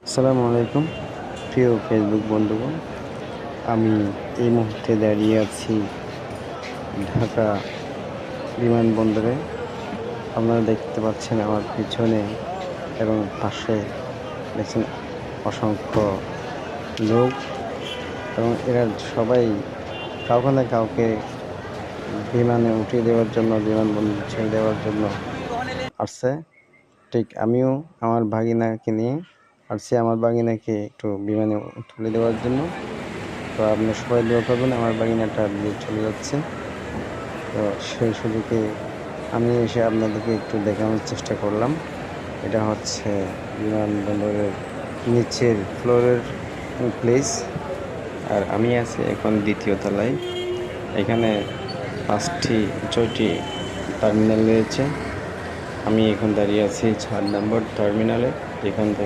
আসসালামু আলাইকুম প্রিয় ফেসবুক বন্ধুগণ। আমি এই মুহূর্তে দাঁড়িয়ে আছি ঢাকা বিমানবন্দরে। আপনারা দেখতে পাচ্ছেন আমার পিছনে এবং পাশে দেখছেন অসংখ্য লোক, এবং এরা সবাই কাউকে না কাউকে বিমানে উঠিয়ে দেওয়ার জন্য, বিমানবন্দর ছেড়ে দেওয়ার জন্য আসছে। ঠিক আমিও আমার ভাগিনাকে নিয়ে আসছি, আমার ভাগিনাকে একটু বিমানে তুলে দেওয়ার জন্য। তো আপনারা সবাই দোয়া করবেন, আমার বাগিনাটা বিদেশ চলে যাচ্ছে। তো সেই সুযোগে আমি এসে আপনাদেরকে একটু দেখানোর চেষ্টা করলাম। এটা হচ্ছে বিমানবন্দরের নিচের ফ্লোরের প্লেস, আর আমি আছি এখন দ্বিতীয় তলায়। এখানে 6টি টার্মিনাল রয়েছে। আমি এখন দাঁড়িয়ে আছি 4 নম্বর টার্মিনালে। এখান থেকে